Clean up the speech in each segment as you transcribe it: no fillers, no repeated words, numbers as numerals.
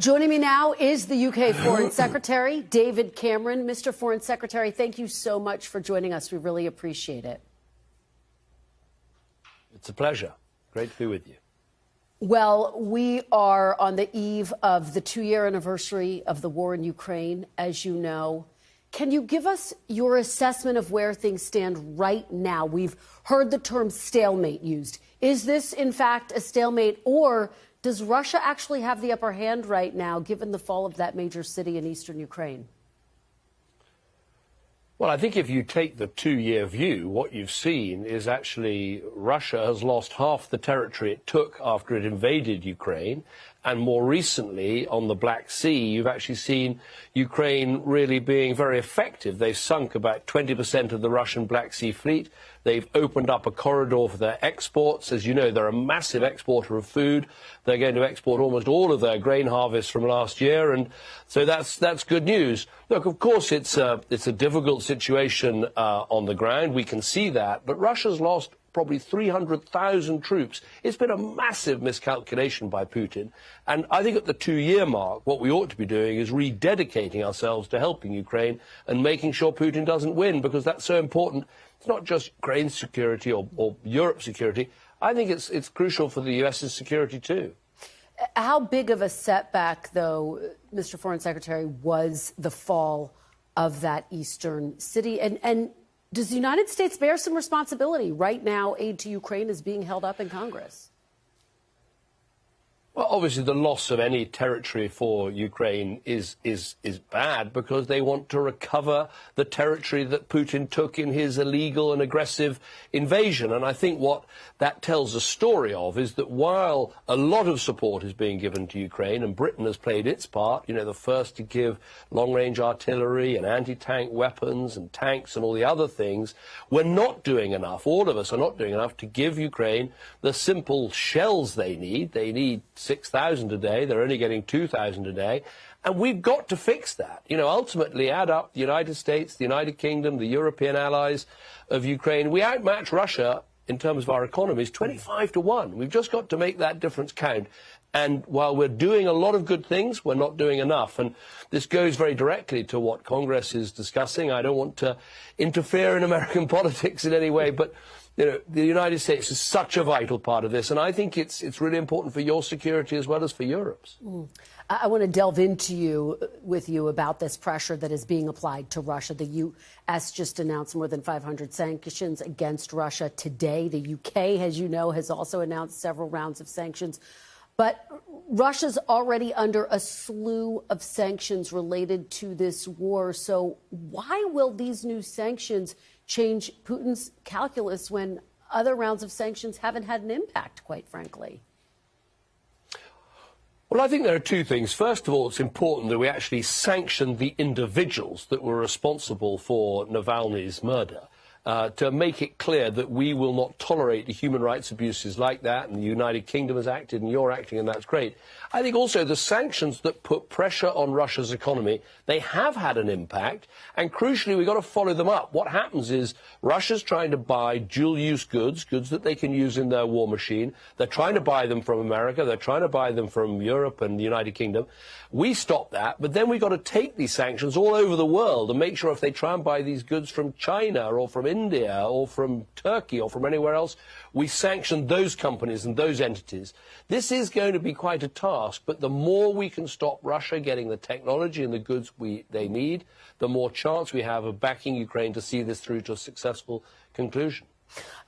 Joining me now is the UK Foreign Secretary, David Cameron. Mr. Foreign Secretary, thank you so much for joining us. We really appreciate it. It's a pleasure. Great to be with you. Well, we are on the eve of the 2-year anniversary of the war in Ukraine, as you know. Can you give us your assessment of where things stand right now? We've heard the term stalemate used. Is this, in fact, a stalemate, or does Russia actually have the upper hand right now, given the fall of that major city in eastern Ukraine? Well, I think if you take the 2-year view, what you've seen is actually Russia has lost half the territory it took after it invaded Ukraine. And more recently, on the Black Sea, you've actually seen Ukraine really being very effective. They've sunk about 20% of the Russian Black Sea fleet. They've opened up a corridor for their exports. As you know, they're a massive exporter of food. They're going to export almost all of their grain harvest from last year. And so that's good news. Look, of course, it's a difficult situation on the ground. We can see that. But Russia's lost probably 300,000 troops. It's been a massive miscalculation by Putin. And I think at the 2-year mark, what we ought to be doing is rededicating ourselves to helping Ukraine and making sure Putin doesn't win, because that's so important. It's not just Ukraine's security or Europe's security. I think it's crucial for the US's security too. How big of a setback, though, Mr. Foreign Secretary, was the fall of that eastern city? And does the United States bear some responsibility? Right now, aid to Ukraine is being held up in Congress. Well, obviously, the loss of any territory for Ukraine is bad, because they want to recover the territory that Putin took in his illegal and aggressive invasion. And I think what that tells a story of is that while a lot of support is being given to Ukraine, and Britain has played its part, you know, the first to give long-range artillery and anti-tank weapons and tanks and all the other things, we're not doing enough. All of us are not doing enough to give Ukraine the simple shells they need. They need 6,000 a day. They're only getting 2,000 a day. And we've got to fix that. You know, ultimately add up the United States, the United Kingdom, the European allies of Ukraine. We outmatch Russia in terms of our economies 25-1. We've just got to make that difference count. And while we're doing a lot of good things, we're not doing enough. And this goes very directly to what Congress is discussing. I don't want to interfere in American politics in any way, but you know, the United States is such a vital part of this, and I think it's really important for your security as well as for Europe's. I want to delve with you about this pressure that is being applied to Russia. The U.S. just announced more than 500 sanctions against Russia today. The U.K., as you know, has also announced several rounds of sanctions. But Russia's already under a slew of sanctions related to this war. So why will these new sanctions change Putin's calculus when other rounds of sanctions haven't had an impact, quite frankly? Well, I think there are two things. First of all, it's important that we actually sanction the individuals that were responsible for Navalny's murder, to make it clear that we will not tolerate the human rights abuses like that, and the United Kingdom has acted and you're acting, and that's great. I think also the sanctions that put pressure on Russia's economy, they have had an impact, and crucially we've got to follow them up. What happens is Russia's trying to buy dual-use goods that they can use in their war machine. They're trying to buy them from America, they're trying to buy them from Europe and the United Kingdom. We stop that, but then we've got to take these sanctions all over the world and make sure if they try and buy these goods from China or from India or from Turkey or from anywhere else, we sanction those companies and those entities. This is going to be quite a task, but the more we can stop Russia getting the technology and the goods they need, the more chance we have of backing Ukraine to see this through to a successful conclusion.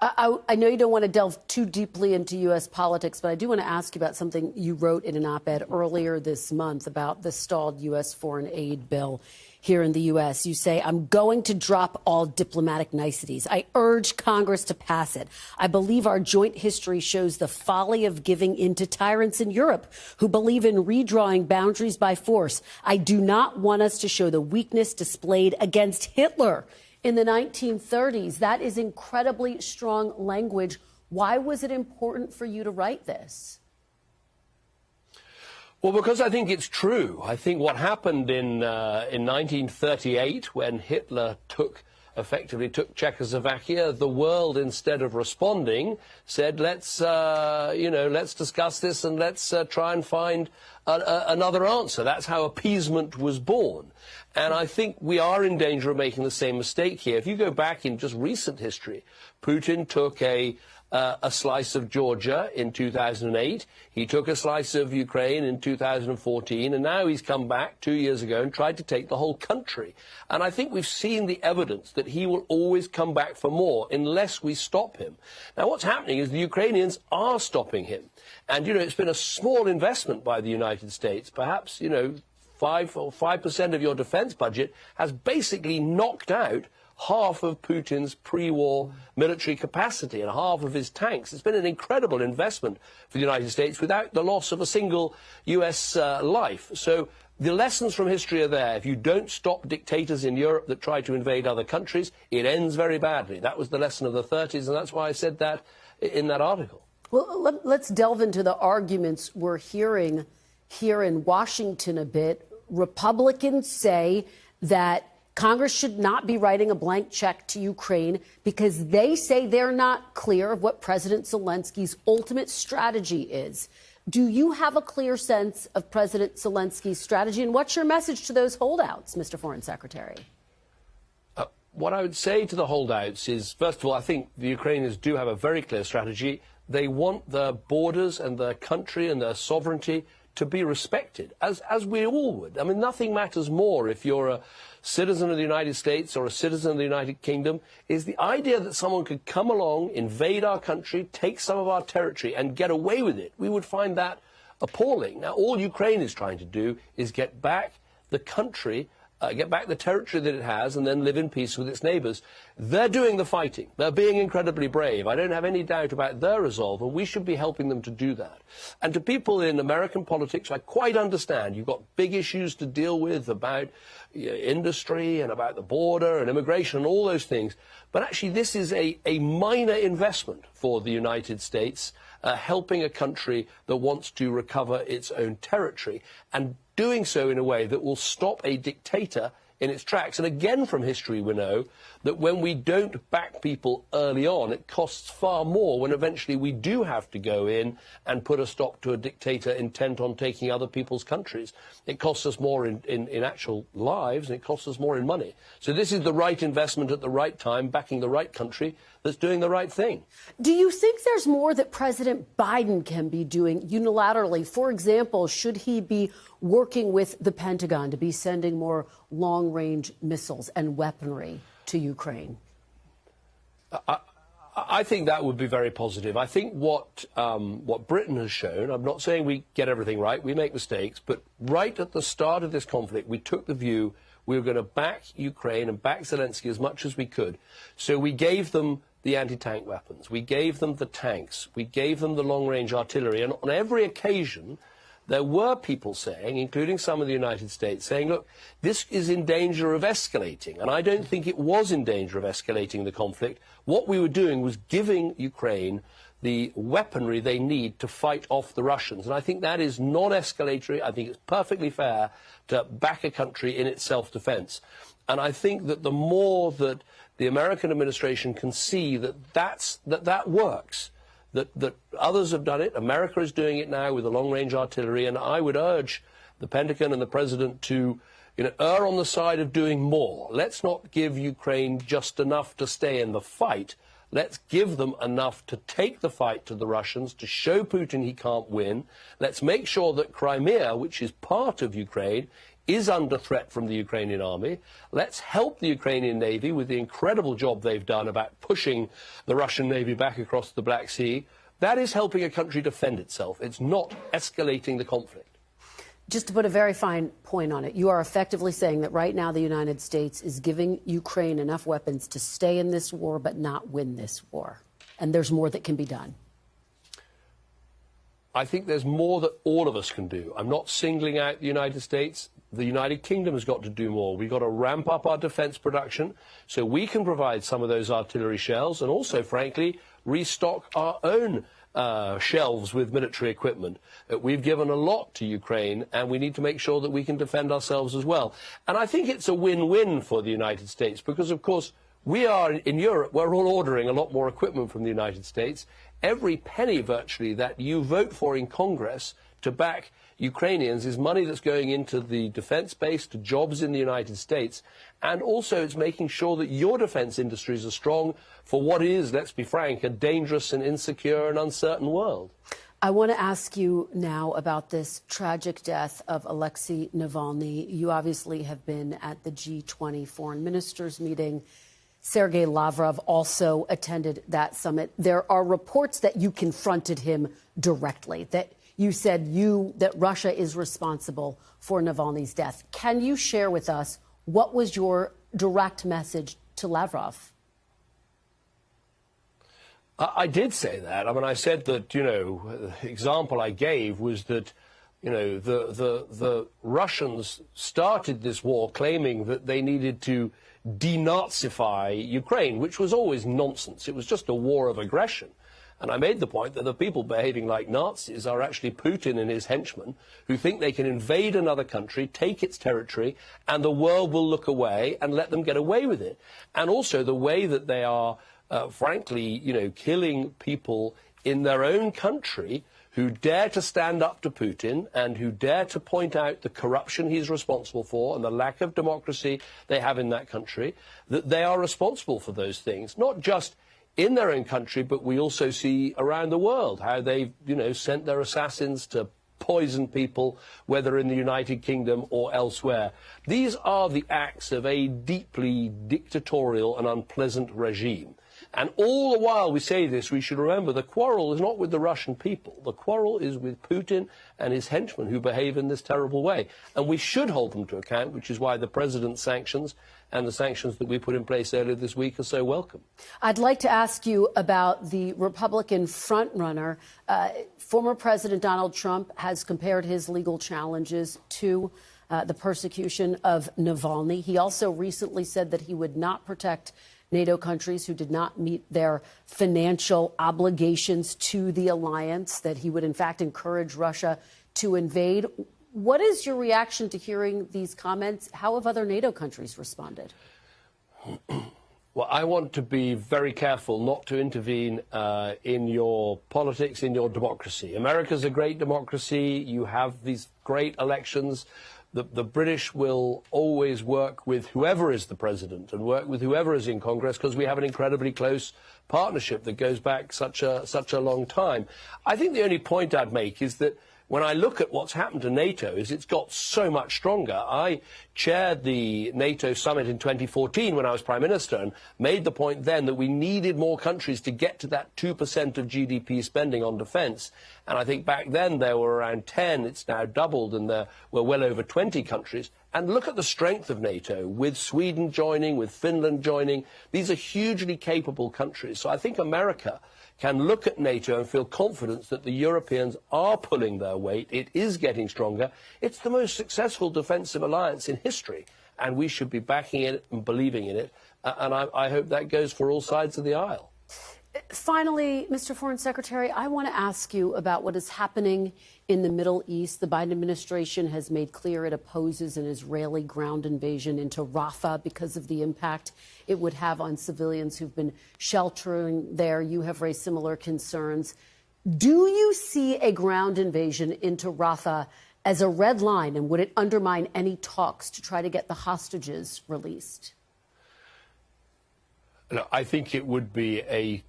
I know you don't want to delve too deeply into U.S. politics, but I do want to ask you about something you wrote in an op-ed earlier this month about the stalled U.S. foreign aid bill here in the U.S. You say, I'm going to drop all diplomatic niceties. I urge Congress to pass it. I believe our joint history shows the folly of giving in to tyrants in Europe who believe in redrawing boundaries by force. I do not want us to show the weakness displayed against Hitler in the 1930s. That is incredibly strong language. Why was it important for you to write this? Well, because I think it's true. I think what happened in 1938 when Hitler took effectively took Czechoslovakia, the world, instead of responding, said, let's discuss this and let's try and find another answer. That's how appeasement was born. And I think we are in danger of making the same mistake here. If you go back in just recent history, Putin took a slice of Georgia in 2008. He took a slice of Ukraine in 2014, and now he's come back 2 years ago and tried to take the whole country. And I think we've seen the evidence that he will always come back for more unless we stop him. Now, what's happening is the Ukrainians are stopping him. And, it's been a small investment by the United States. Perhaps, 5% of your defense budget has basically knocked out half of Putin's pre-war military capacity and half of his tanks. It's been an incredible investment for the United States without the loss of a single U.S. life. So the lessons from history are there. If you don't stop dictators in Europe that try to invade other countries, it ends very badly. That was the lesson of the 30s, and that's why I said that in that article. Well, let's delve into the arguments we're hearing here in Washington a bit. Republicans say that Congress should not be writing a blank check to Ukraine because they say they're not clear of what President Zelensky's ultimate strategy is. Do you have a clear sense of President Zelensky's strategy? And what's your message to those holdouts, Mr. Foreign Secretary? What I would say to the holdouts is, first of all, I think the Ukrainians do have a very clear strategy. They want their borders and their country and their sovereignty to be respected, as we all would. I mean, nothing matters more if you're a citizen of the United States or a citizen of the United Kingdom, is the idea that someone could come along, invade our country, take some of our territory and get away with it. We would find that appalling. Now, all Ukraine is trying to do is get back the country, get back the territory that it has, and then live in peace with its neighbours. They're doing the fighting. They're being incredibly brave. I don't have any doubt about their resolve, and we should be helping them to do that. And to people in American politics, I quite understand. You've got big issues to deal with about industry and about the border and immigration and all those things. But actually, this is a minor investment for the United States, helping a country that wants to recover its own territory and doing so in a way that will stop a dictator in its tracks. And again, from history, we know that when we don't back people early on, it costs far more when eventually we do have to go in and put a stop to a dictator intent on taking other people's countries. It costs us more in actual lives, and it costs us more in money. So this is the right investment at the right time, backing the right country that's doing the right thing. Do you think there's more that President Biden can be doing unilaterally? For example, should he be working with the Pentagon to be sending more long-range missiles and weaponry to Ukraine? I think that would be very positive. I think what Britain has shown, I'm not saying we get everything right, we make mistakes, but right at the start of this conflict, we took the view we were going to back Ukraine and back Zelensky as much as we could. So we gave them the anti-tank weapons, we gave them the tanks, we gave them the long-range artillery, and on every occasion, there were people saying, including some of the United States, saying, look, this is in danger of escalating. And I don't think it was in danger of escalating the conflict. What we were doing was giving Ukraine the weaponry they need to fight off the Russians. And I think that is non-escalatory. I think it's perfectly fair to back a country in its self-defense. And I think that the more that the American administration can see that that works, that others have done it. America is doing it now with the long-range artillery, and I would urge the Pentagon and the President to err on the side of doing more. Let's not give Ukraine just enough to stay in the fight. Let's give them enough to take the fight to the Russians, to show Putin he can't win. Let's make sure that Crimea, which is part of Ukraine, is under threat from the Ukrainian army. Let's help the Ukrainian Navy with the incredible job they've done about pushing the Russian Navy back across the Black Sea. That is helping a country defend itself. It's not escalating the conflict. Just to put a very fine point on it, you are effectively saying that right now the United States is giving Ukraine enough weapons to stay in this war but not win this war. And there's more that can be done. I think there's more that all of us can do. I'm not singling out the United States. The United Kingdom has got to do more. We've got to ramp up our defence production so we can provide some of those artillery shells and also, frankly, restock our own shelves with military equipment. We've given a lot to Ukraine, and we need to make sure that we can defend ourselves as well. And I think it's a win-win for the United States because, of course, We are, in Europe, we're all ordering a lot more equipment from the United States. Every penny, virtually, that you vote for in Congress to back Ukrainians is money that's going into the defense base, to jobs in the United States, and also it's making sure that your defense industries are strong for what is, let's be frank, a dangerous and insecure and uncertain world. I want to ask you now about this tragic death of Alexei Navalny. You obviously have been at the G20 foreign ministers meeting. Sergei Lavrov also attended that summit. There are reports that you confronted him directly, that you said that Russia is responsible for Navalny's death. Can you share with us what was your direct message to Lavrov? I did say that. I mean, I said that, the example I gave was that, the Russians started this war claiming that they needed to denazify Ukraine, which was always nonsense. It was just a war of aggression. And I made the point that the people behaving like Nazis are actually Putin and his henchmen, who think they can invade another country, take its territory, and the world will look away and let them get away with it. And also the way that they are, frankly, killing people in their own country who dare to stand up to Putin and who dare to point out the corruption he's responsible for and the lack of democracy they have in that country, that they are responsible for those things, not just in their own country, but we also see around the world how they've, sent their assassins to poison people, whether in the United Kingdom or elsewhere. These are the acts of a deeply dictatorial and unpleasant regime. And all the while we say this, we should remember the quarrel is not with the Russian people. The quarrel is with Putin and his henchmen who behave in this terrible way. And we should hold them to account, which is why the president's sanctions and the sanctions that we put in place earlier this week are so welcome. I'd like to ask you about the Republican frontrunner. Former President Donald Trump has compared his legal challenges to the persecution of Navalny. He also recently said that he would not protect NATO countries who did not meet their financial obligations to the alliance, that he would, in fact, encourage Russia to invade. What is your reaction to hearing these comments? How have other NATO countries responded? Well, I want to be very careful not to intervene in your politics, in your democracy. America's a great democracy. You have these great elections. The British will always work with whoever is the president and work with whoever is in Congress because we have an incredibly close partnership that goes back such a long time. I think the only point I'd make is that when I look at what's happened to NATO, is it's got so much stronger. I chaired the NATO summit in 2014 when I was Prime Minister and made the point then that we needed more countries to get to that 2% of GDP spending on defence. And I think back then there were around 10. It's now doubled and there were well over 20 countries. And look at the strength of NATO, with Sweden joining, with Finland joining. These are hugely capable countries. So I think America can look at NATO and feel confident that the Europeans are pulling their weight. It is getting stronger. It's the most successful defensive alliance in history, and we should be backing it and believing in it. And I hope that goes for all sides of the aisle. Finally, Mr. Foreign Secretary, I want to ask you about what is happening in the Middle East. The Biden administration has made clear it opposes an Israeli ground invasion into Rafah because of the impact it would have on civilians who've been sheltering there. You have raised similar concerns. Do you see a ground invasion into Rafah as a red line, and would it undermine any talks to try to get the hostages released? No, I think it would be a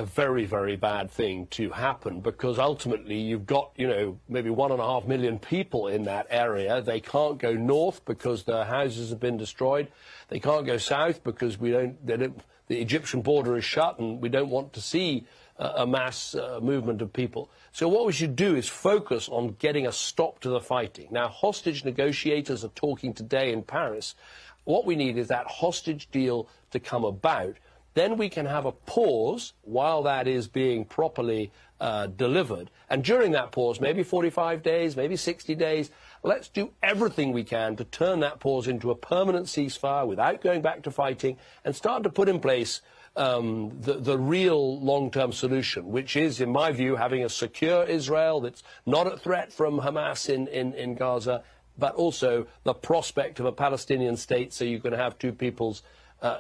very, very bad thing to happen because ultimately you've got, maybe 1.5 million people in that area. They can't go north because their houses have been destroyed. They can't go south because the Egyptian border is shut and we don't want to see a mass movement of people. So what we should do is focus on getting a stop to the fighting. Now, hostage negotiators are talking today in Paris. What we need is that hostage deal to come about. Then we can have a pause while that is being properly delivered. And during that pause, maybe 45 days, maybe 60 days, let's do everything we can to turn that pause into a permanent ceasefire without going back to fighting and start to put in place the real long-term solution, which is, in my view, having a secure Israel that's not a threat from Hamas in Gaza, but also the prospect of a Palestinian state so you can have two peoples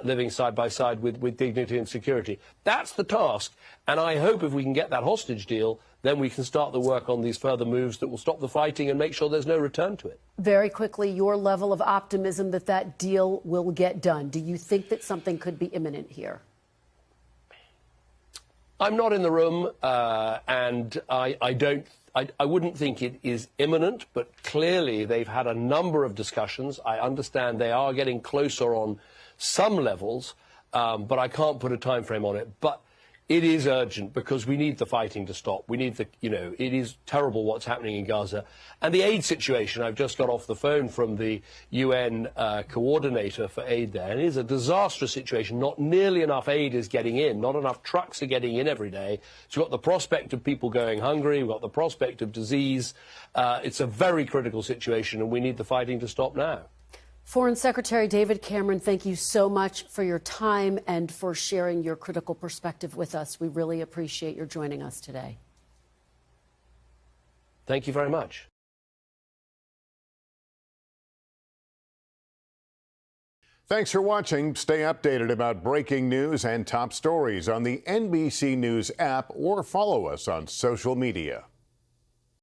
living side by side with dignity and security. That's the task, and I hope if we can get that hostage deal, then we can start the work on these further moves that will stop the fighting and make sure there's no return to it. Very quickly, your level of optimism that that deal will get done. Do you think that something could be imminent here? I'm not in the room, and I wouldn't think it is imminent, but clearly they've had a number of discussions. I understand they are getting closer on some levels, but I can't put a time frame on it. But it is urgent because we need the fighting to stop. We need the, it is terrible what's happening in Gaza. And the aid situation, I've just got off the phone from the UN coordinator for aid there, and it is a disastrous situation. Not nearly enough aid is getting in. Not enough trucks are getting in every day. So we've got the prospect of people going hungry. We've got the prospect of disease. It's a very critical situation, and we need the fighting to stop now. Foreign Secretary David Cameron, thank you so much for your time and for sharing your critical perspective with us. We really appreciate your joining us today. Thank you very much. Thanks for watching. Stay updated about breaking news and top stories on the NBC News app or follow us on social media.